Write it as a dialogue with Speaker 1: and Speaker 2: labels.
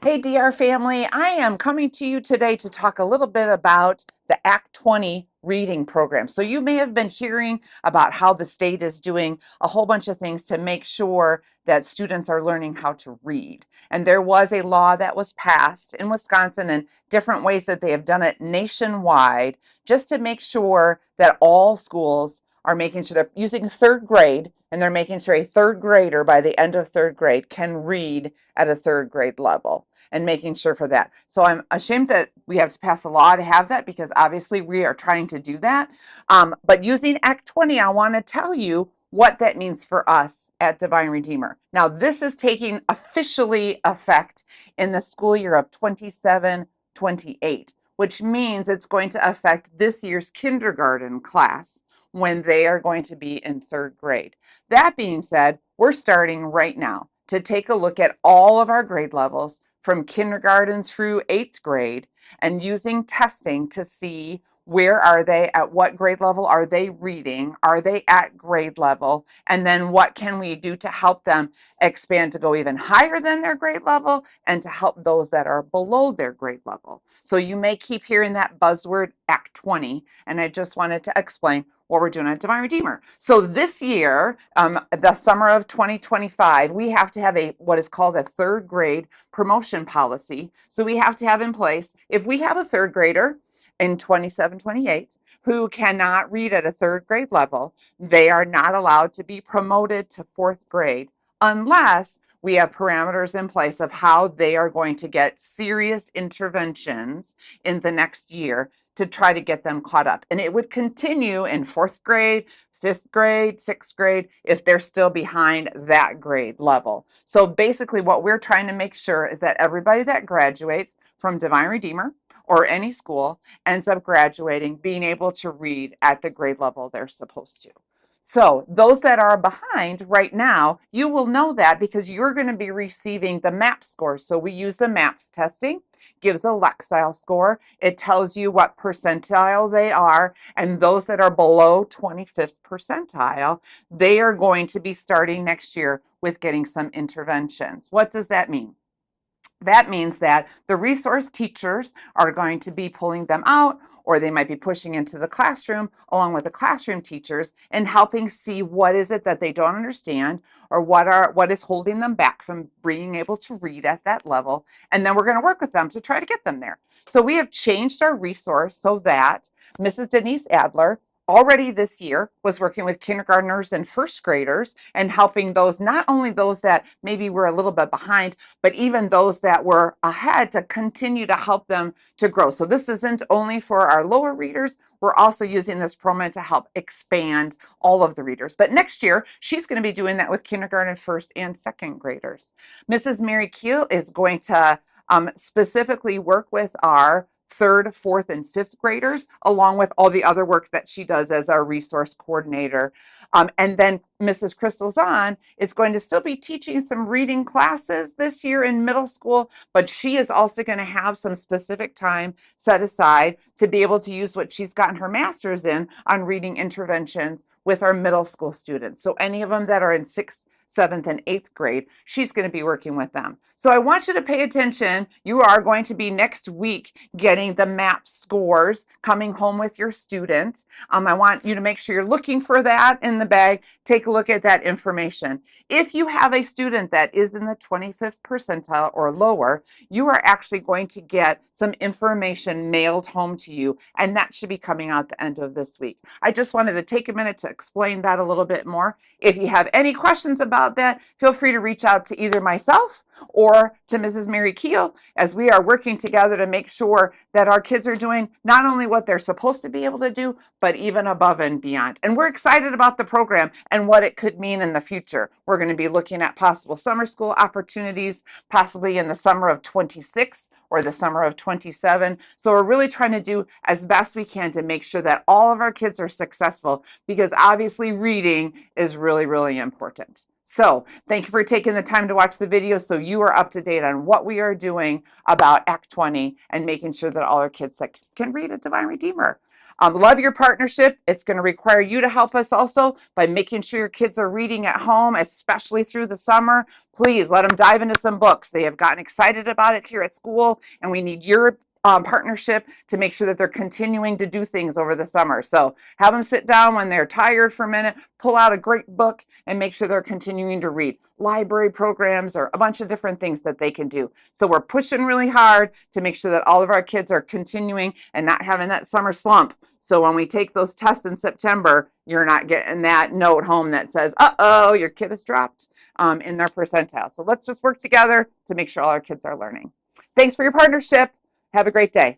Speaker 1: Hey, DR family, I am coming to you today to talk a little bit about the Act 20 reading program. So, you may have been hearing about how the state is doing a whole bunch of things to make sure that students are learning how to read. And there was a law that was passed in Wisconsin and different ways that they have done it nationwide just to make sure that all schools are making sure they're using third grade and they're making sure a third grader by the end of third grade can read at a third grade level and making sure for that. So I'm ashamed that we have to pass a law to have that because obviously we are trying to do that. But using Act 20, I want to tell you what that means for us at Divine Redeemer. Now, this is taking officially effect in the school year of 27-28, which means it's going to affect this year's kindergarten class when they are going to be in third grade. That being said, we're starting right now to take a look at all of our grade levels from kindergarten through eighth grade and using testing to see where are they, at what grade level are they reading, are they at grade level, and then what can we do to help them expand to go even higher than their grade level and to help those that are below their grade level. So you may keep hearing that buzzword Act 20, and I just wanted to explain what we're doing at Divine Redeemer. So this year, the summer of 2025, we have to have what is called a third grade promotion policy. So we have to have in place, if we have a third grader in 27-28 who cannot read at a third grade level, they are not allowed to be promoted to fourth grade unless we have parameters in place of how they are going to get serious interventions in the next year to try to get them caught up. And it would continue in fourth grade, fifth grade, sixth grade, if they're still behind that grade level. So basically what we're trying to make sure is that everybody that graduates from Divine Redeemer or any school ends up graduating, being able to read at the grade level they're supposed to. So those that are behind right now, you will know that because you're going to be receiving the MAPS scores. So we use the MAPS testing, gives a Lexile score. It tells you what percentile they are. And those that are below 25th percentile, they are going to be starting next year with getting some interventions. What does that mean? That means that the resource teachers are going to be pulling them out, or they might be pushing into the classroom along with the classroom teachers and helping see what is it that they don't understand or what is holding them back from being able to read at that level. And then we're going to work with them to try to get them there. So we have changed our resource so that Mrs. Denise Adler already this year was working with kindergartners and first graders and helping those, not only those that maybe were a little bit behind, but even those that were ahead to continue to help them to grow. So this isn't only for our lower readers, we're also using this program to help expand all of the readers. But next year, she's going to be doing that with kindergarten, first, and second graders. Mrs. Mary Keel is going to specifically work with our third, fourth, and fifth graders, along with all the other work that she does as our resource coordinator. And then Mrs. Crystal Zahn is going to still be teaching some reading classes this year in middle school, but she is also going to have some specific time set aside to be able to use what she's gotten her master's in on reading interventions with our middle school students. So any of them that are in sixth, seventh, and eighth grade, she's going to be working with them. So I want you to pay attention. You are going to be next week getting the MAP scores coming home with your student. I want you to make sure you're looking for that in the bag. Take a look at that information. If you have a student that is in the 25th percentile or lower, you are actually going to get some information mailed home to you, and that should be coming out the end of this week. I just wanted to take a minute to explain that a little bit more. If you have any questions about that, feel free to reach out to either myself or to Mrs. Mary Keel, as we are working together to make sure that our kids are doing not only what they're supposed to be able to do, but even above and beyond. And we're excited about the program and what it could mean in the future. We're going to be looking at possible summer school opportunities, possibly in the summer of 26 or the summer of 27. So we're really trying to do as best we can to make sure that all of our kids are successful, because obviously reading is really, really important. So thank you for taking the time to watch the video so you are up to date on what we are doing about Act 20 and making sure that all our kids that can read at Divine Redeemer. Love your partnership. It's going to require you to help us also by making sure your kids are reading at home, especially through the summer. Please let them dive into some books. They have gotten excited about it here at school, and we need your partnership to make sure that they're continuing to do things over the summer. So have them sit down when they're tired for a minute, pull out a great book, and make sure they're continuing to read. Library programs or a bunch of different things that they can do. So we're pushing really hard to make sure that all of our kids are continuing and not having that summer slump. So when we take those tests in September, you're not getting that note home that says, uh-oh, your kid has dropped in their percentile. So let's just work together to make sure all our kids are learning. Thanks for your partnership. Have a great day.